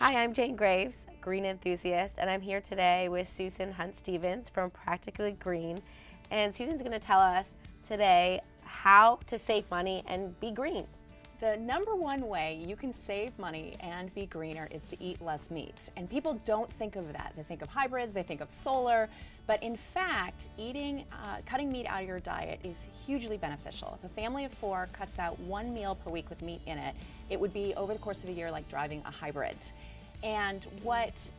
Hi, I'm Jane Graves, green enthusiast, and I'm here today with Susan Hunt-Stevens from Practically Green. And Susan's going to tell us today how to save money and be green. The number one way you can save money and be greener is to eat less meat. And people don't think of that. They think of hybrids, they think of solar, but in fact, cutting meat out of your diet is hugely beneficial. If a family of 4 cuts out 1 meal per week with meat in it, it would be over the course of a year like driving a hybrid. And what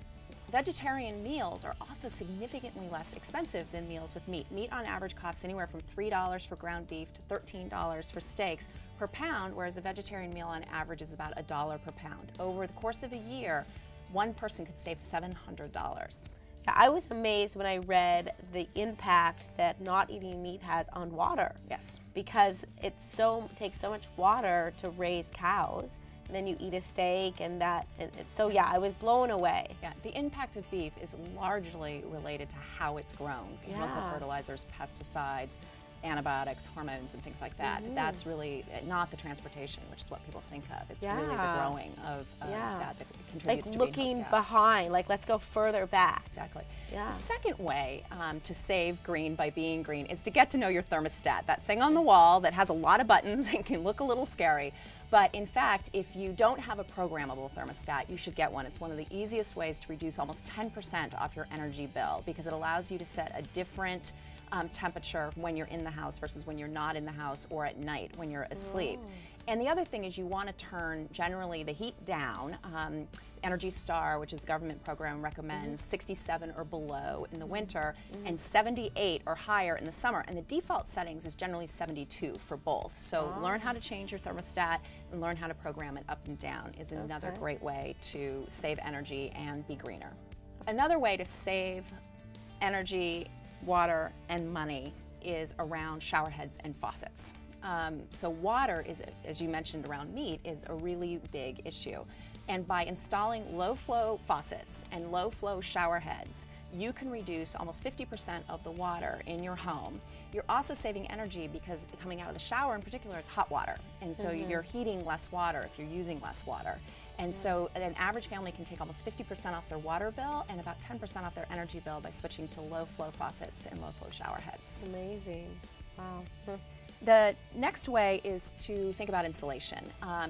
vegetarian meals are also significantly less expensive than meals with meat. Meat on average costs anywhere from $3 for ground beef to $13 for steaks per pound, whereas a vegetarian meal on average is about $1 per pound. Over the course of a year, one person could save $700. I was amazed when I read the impact that not eating meat has on water. Yes. Because it takes so much water to raise cows. And then you eat a steak and so yeah, I was blown away. Yeah, the impact of beef is largely related to how it's grown. Chemical fertilizers, pesticides, antibiotics, hormones, and things like that. That's really not the transportation, which is what people think of. It's really the growing of that contributes to looking behind, let's go further back. Exactly. The second way to save green by being green is to get to know your thermostat, that thing on the wall that has a lot of buttons and can look a little scary. But in fact, if you don't have a programmable thermostat, you should get one. It's one of the easiest ways to reduce almost 10% off your energy bill because it allows you to set a different temperature when you're in the house versus when you're not in the house or at night when you're asleep. And the other thing is you want to turn generally the heat down. Energy Star, which is the government program, recommends 67 or below in the winter and 78 or higher in the summer. And the default settings is generally 72 for both. So learn how to change your thermostat and learn how to program it up and down is another great way to save energy and be greener. Another way to save energy, water, and money is around shower heads and faucets. So water is, as you mentioned around meat, is a really big issue. And by installing low-flow faucets and low-flow shower heads, you can reduce almost 50% of the water in your home. You're also saving energy because coming out of the shower in particular, it's hot water. And so you're heating less water if you're using less water. And so an average family can take almost 50% off their water bill and about 10% off their energy bill by switching to low-flow faucets and low-flow shower heads. Amazing. Wow. The next way is to think about insulation.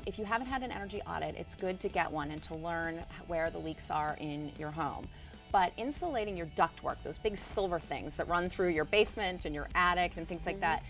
If you haven't had an energy audit, it's good to get one and to learn where the leaks are in your home. But insulating your ductwork, those big silver things that run through your basement and your attic and things like that,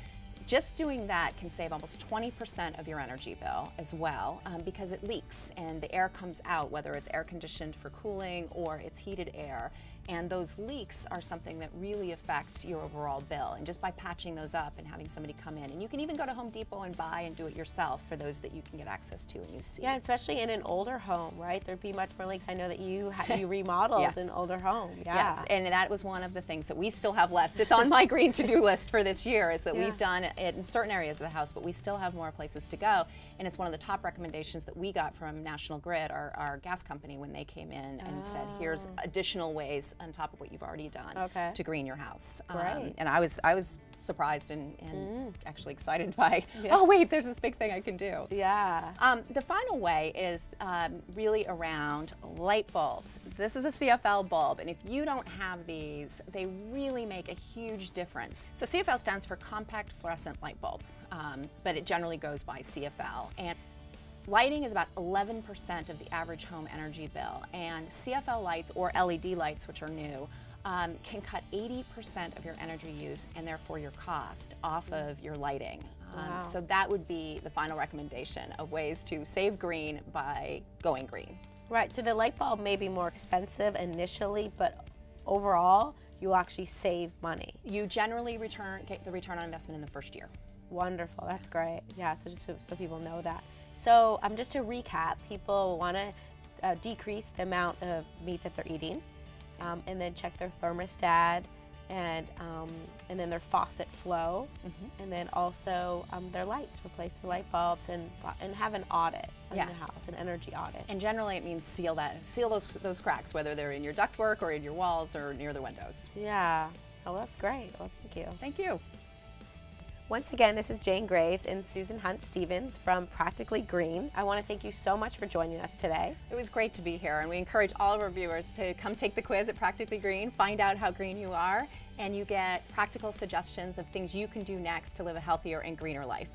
just doing that can save almost 20% of your energy bill as well because it leaks and the air comes out, whether it's air conditioned for cooling or it's heated air. And those leaks are something that really affects your overall bill. And just by patching those up and having somebody come in, and you can even go to Home Depot and buy and do it yourself for those that you can get access to and you see. Yeah, especially in an older home, right? There'd be much more leaks. I know that you remodeled an older home. Yes, and that was one of the things that we still have left. It's on my green to-do list for this year, is that we've done it in certain areas of the house, but we still have more places to go. And it's one of the top recommendations that we got from National Grid, our gas company, when they came in and said, here's additional ways on top of what you've already done to green your house. And I was surprised and actually excited by, oh wait, there's this big thing I can do. The final way is really around light bulbs. This is a CFL bulb, and if you don't have these, they really make a huge difference. So CFL stands for Compact Fluorescent Light Bulb, but it generally goes by CFL. And lighting is about 11% of the average home energy bill, and CFL lights, or LED lights, which are new, can cut 80% of your energy use and therefore your cost off of your lighting. So that would be the final recommendation of ways to save green by going green. Right, so the light bulb may be more expensive initially, but overall, you'll actually save money. You generally get the return on investment in the first year. Wonderful, that's great. Yeah, so just so people know that. So just to recap, people want to decrease the amount of meat that they're eating, and then check their thermostat and then their faucet flow, and then also their lights, replace their light bulbs, and have an audit in the house, an energy audit. And generally it means seal those cracks, whether they're in your ductwork or in your walls or near the windows. Yeah. Oh, that's great. Well, thank you. Thank you. Once again, this is Jane Graves and Susan Hunt-Stevens from Practically Green. I want to thank you so much for joining us today. It was great to be here, and we encourage all of our viewers to come take the quiz at Practically Green, find out how green you are, and you get practical suggestions of things you can do next to live a healthier and greener life.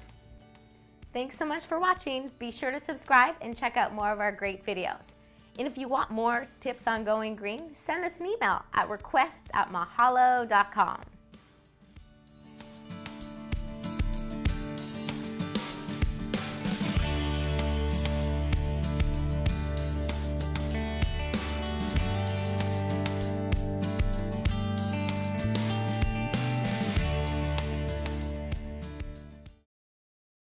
Thanks so much for watching. Be sure to subscribe and check out more of our great videos. And if you want more tips on going green, send us an email at request@mahalodotcom.